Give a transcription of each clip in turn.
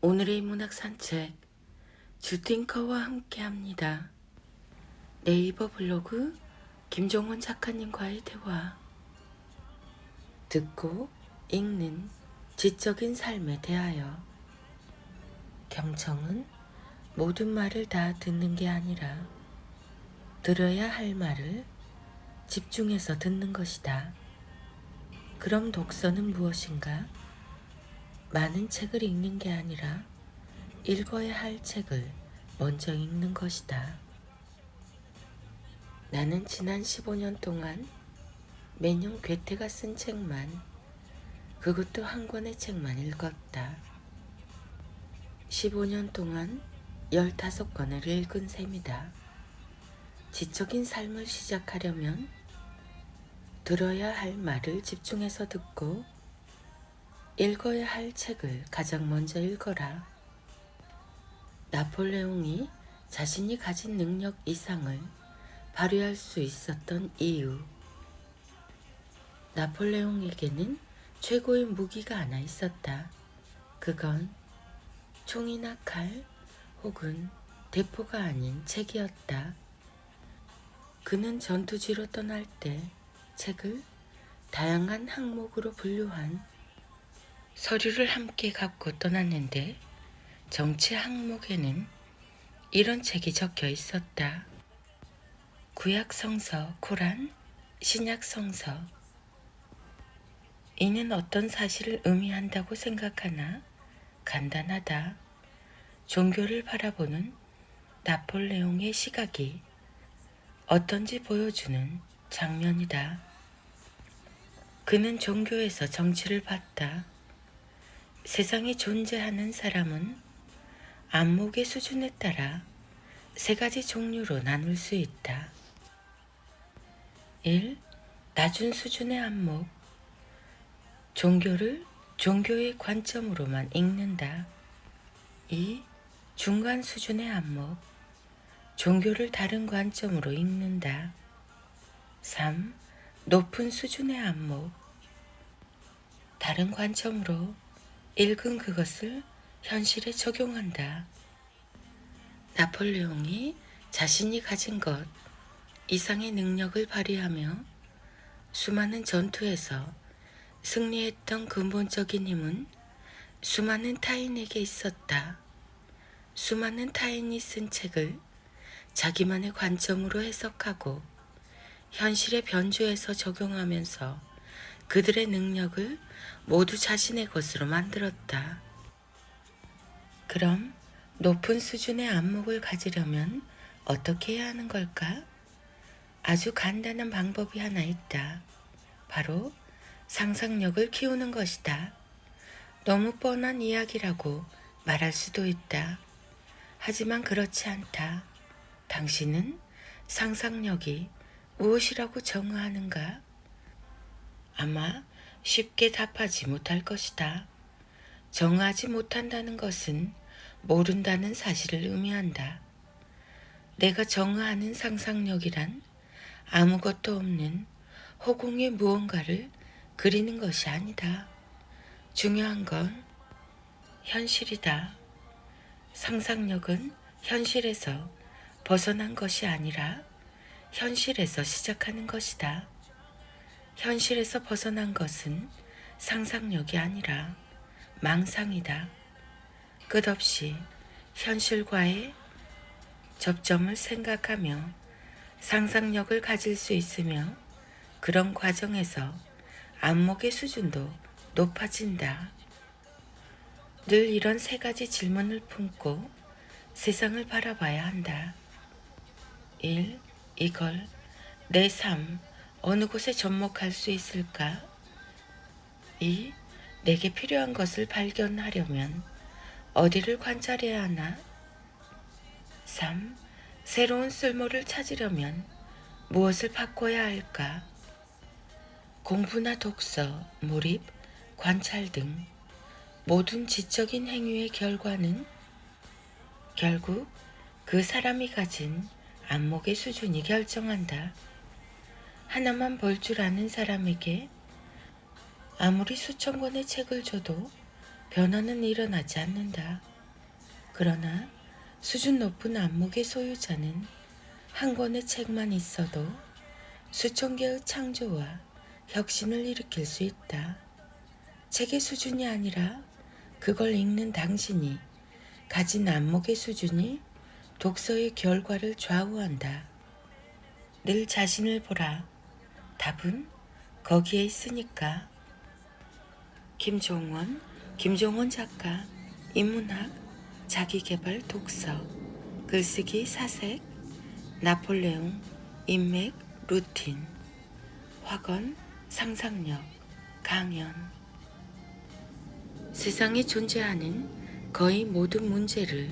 오늘의 문학 산책 주팅커와 함께합니다. 네이버 블로그 김종원 작가님과의 대화. 듣고 읽는 지적인 삶에 대하여. 경청은 모든 말을 다 듣는 게 아니라 들어야 할 말을 집중해서 듣는 것이다. 그럼 독서는 무엇인가? 많은 책을 읽는 게 아니라 읽어야 할 책을 먼저 읽는 것이다. 나는 지난 15년 동안 매년 괴테가 쓴 책만, 그것도 한 권의 책만 읽었다. 15년 동안 15권을 읽은 셈이다. 지적인 삶을 시작하려면 들어야 할 말을 집중해서 듣고 읽어야 할 책을 가장 먼저 읽어라. 나폴레옹이 자신이 가진 능력 이상을 발휘할 수 있었던 이유. 나폴레옹에게는 최고의 무기가 하나 있었다. 그건 총이나 칼 혹은 대포가 아닌 책이었다. 그는 전투지로 떠날 때 책을 다양한 항목으로 분류한 서류를 함께 갖고 떠났는데 정치 항목에는 이런 책이 적혀 있었다. 구약 성서 코란, 신약 성서. 이는 어떤 사실을 의미한다고 생각하나? 간단하다. 종교를 바라보는 나폴레옹의 시각이 어떤지 보여주는 장면이다. 그는 종교에서 정치를 봤다. 세상에 존재하는 사람은 안목의 수준에 따라 세 가지 종류로 나눌 수 있다. 1. 낮은 수준의 안목. 종교를 종교의 관점으로만 읽는다. 2. 중간 수준의 안목. 종교를 다른 관점으로 읽는다. 3. 높은 수준의 안목. 다른 관점으로 읽은 그것을 현실에 적용한다. 나폴레옹이 자신이 가진 것 이상의 능력을 발휘하며 수많은 전투에서 승리했던 근본적인 힘은 수많은 타인에게 있었다. 수많은 타인이 쓴 책을 자기만의 관점으로 해석하고 현실에 변주해서 적용하면서 그들의 능력을 모두 자신의 것으로 만들었다. 그럼 높은 수준의 안목을 가지려면 어떻게 해야 하는 걸까? 아주 간단한 방법이 하나 있다. 바로 상상력을 키우는 것이다. 너무 뻔한 이야기라고 말할 수도 있다. 하지만 그렇지 않다. 당신은 상상력이 무엇이라고 정의하는가? 아마 쉽게 답하지 못할 것이다. 정의하지 못한다는 것은 모른다는 사실을 의미한다. 내가 정의하는 상상력이란 아무것도 없는 허공의 무언가를 그리는 것이 아니다. 중요한 건 현실이다. 상상력은 현실에서 벗어난 것이 아니라 현실에서 시작하는 것이다. 현실에서 벗어난 것은 상상력이 아니라 망상이다. 끝없이 현실과의 접점을 생각하며 상상력을 가질 수 있으며 그런 과정에서 안목의 수준도 높아진다. 늘 이런 세 가지 질문을 품고 세상을 바라봐야 한다. 1. 이걸 내 삶 어느 곳에 접목할 수 있을까? 2. 내게 필요한 것을 발견하려면 어디를 관찰해야 하나? 3. 새로운 쓸모를 찾으려면 무엇을 바꿔야 할까? 공부나 독서, 몰입, 관찰 등 모든 지적인 행위의 결과는 결국 그 사람이 가진 안목의 수준이 결정한다. 하나만 볼 줄 아는 사람에게 아무리 수천 권의 책을 줘도 변화는 일어나지 않는다. 그러나 수준 높은 안목의 소유자는 한 권의 책만 있어도 수천 개의 창조와 혁신을 일으킬 수 있다. 책의 수준이 아니라 그걸 읽는 당신이 가진 안목의 수준이 독서의 결과를 좌우한다. 늘 자신을 보라. 답은 거기에 있으니까. 김종원 작가, 인문학, 자기계발 독서, 글쓰기 사색, 나폴레옹, 인맥, 루틴, 확언, 상상력, 강연. 세상에 존재하는 거의 모든 문제를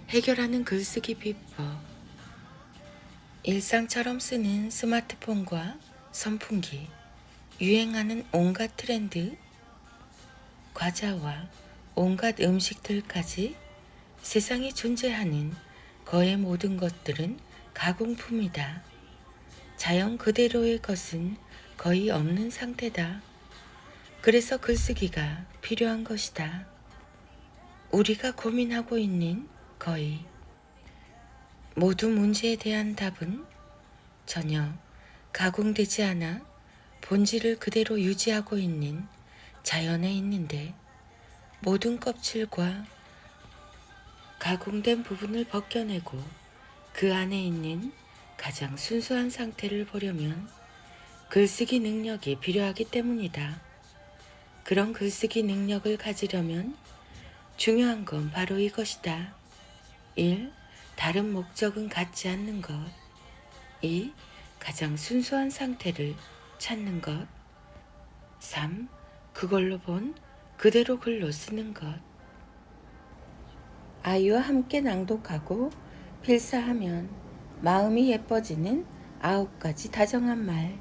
해결하는 글쓰기 비법. 일상처럼 쓰는 스마트폰과 선풍기, 유행하는 온갖 트렌드, 과자와 온갖 음식들까지 세상에 존재하는 거의 모든 것들은 가공품이다. 자연 그대로의 것은 거의 없는 상태다. 그래서 글쓰기가 필요한 것이다. 우리가 고민하고 있는 거의 모든 문제에 대한 답은 전혀 가공되지 않아 본질을 그대로 유지하고 있는 자연에 있는데, 모든 껍질과 가공된 부분을 벗겨내고 그 안에 있는 가장 순수한 상태를 보려면 글쓰기 능력이 필요하기 때문이다. 그런 글쓰기 능력을 가지려면 중요한 건 바로 이것이다. 1. 다른 목적은 갖지 않는 것. 2. 가장 순수한 상태를 찾는 것. 3. 그걸로 본 그대로 글로 쓰는 것. 아이와 함께 낭독하고 필사하면 마음이 예뻐지는 9가지 다정한 말.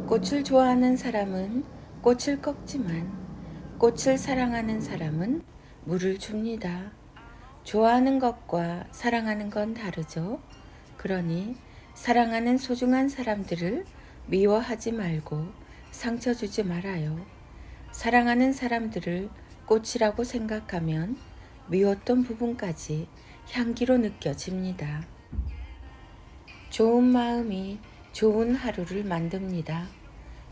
꽃을 좋아하는 사람은 꽃을 꺾지만 꽃을 사랑하는 사람은 물을 줍니다. 좋아하는 것과 사랑하는 건 다르죠. 그러니 사랑하는 소중한 사람들을 미워하지 말고 상처 주지 말아요. 사랑하는 사람들을 꽃이라고 생각하면 미웠던 부분까지 향기로 느껴집니다. 좋은 마음이 좋은 하루를 만듭니다.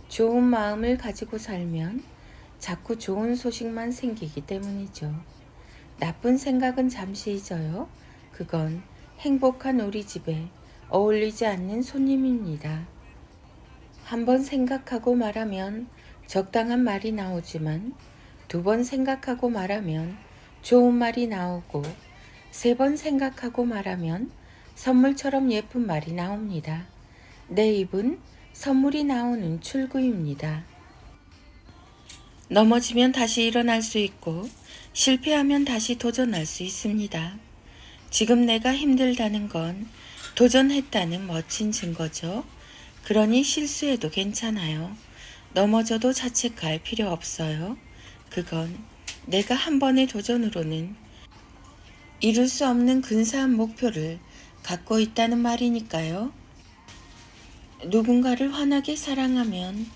좋은 마음을 가지고 살면 자꾸 좋은 소식만 생기기 때문이죠. 나쁜 생각은 잠시 잊어요. 그건 행복한 우리 집에 어울리지 않는 손님입니다. 한번 생각하고 말하면 적당한 말이 나오지만 2번 생각하고 말하면 좋은 말이 나오고 3번 생각하고 말하면 선물처럼 예쁜 말이 나옵니다. 내 입은 선물이 나오는 출구입니다. 넘어지면 다시 일어날 수 있고 실패하면 다시 도전할 수 있습니다. 지금 내가 힘들다는 건 도전했다는 멋진 증거죠. 그러니 실수해도 괜찮아요. 넘어져도 자책할 필요 없어요. 그건 내가 한 번의 도전으로는 이룰 수 없는 근사한 목표를 갖고 있다는 말이니까요. 누군가를 환하게 사랑하면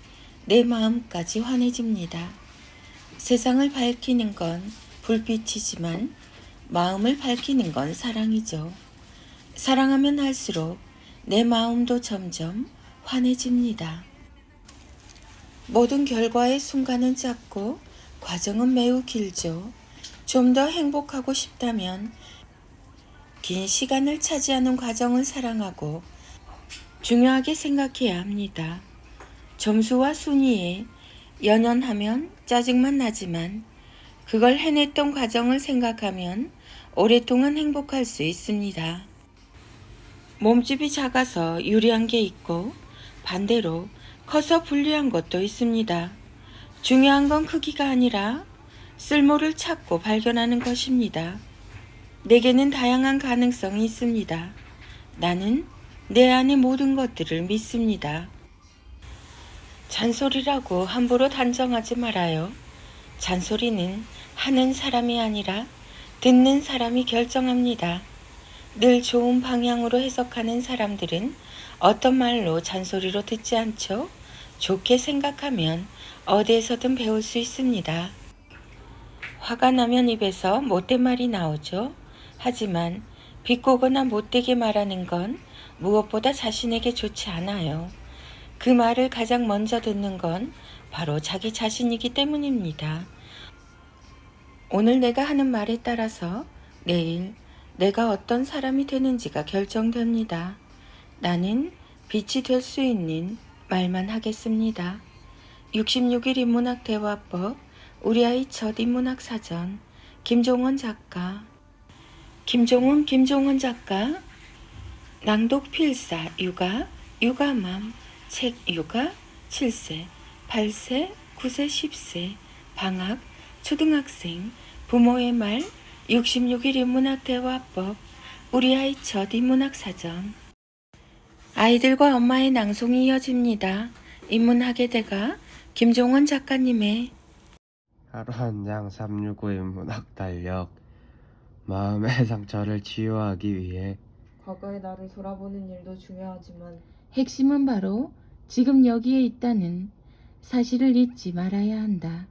내 마음까지 환해집니다. 세상을 밝히는 건 불빛이지만 마음을 밝히는 건 사랑이죠. 사랑하면 할수록 내 마음도 점점 환해집니다. 모든 결과의 순간은 짧고 과정은 매우 길죠. 좀 더 행복하고 싶다면 긴 시간을 차지하는 과정을 사랑하고 중요하게 생각해야 합니다. 점수와 순위에 연연하면 짜증만 나지만 그걸 해냈던 과정을 생각하면 오랫동안 행복할 수 있습니다. 몸집이 작아서 유리한 게 있고 반대로 커서 불리한 것도 있습니다. 중요한 건 크기가 아니라 쓸모를 찾고 발견하는 것입니다. 내게는 다양한 가능성이 있습니다. 나는 내 안의 모든 것들을 믿습니다. 잔소리라고 함부로 단정하지 말아요. 잔소리는 하는 사람이 아니라 듣는 사람이 결정합니다. 늘 좋은 방향으로 해석하는 사람들은 어떤 말로 잔소리로 듣지 않죠? 좋게 생각하면 어디에서든 배울 수 있습니다. 화가 나면 입에서 못된 말이 나오죠. 하지만 비꼬거나 못되게 말하는 건 무엇보다 자신에게 좋지 않아요. 그 말을 가장 먼저 듣는 건 바로 자기 자신이기 때문입니다. 오늘 내가 하는 말에 따라서 내일 내가 어떤 사람이 되는지가 결정됩니다. 나는 빛이 될 수 있는 말만 하겠습니다. 66일 인문학 대화법 우리 아이 첫 인문학 사전 김종원 작가. 김종원 작가. 낭독 필사 육아 육아맘 책 육아 7세 8세 9세 10세 방학 초등학생 부모의 말 66일 인문학 대화법 우리 아이 첫 인문학 사전. 아이들과 엄마의 낭송이 이어집니다. 인문학의 대가 김종원 작가님의 하루 한 장 365 인문학 달력. 마음의 상처를 치유하기 위해 과거의 나를 돌아보는 일도 중요하지만 핵심은 바로 지금 여기에 있다는 사실을 잊지 말아야 한다.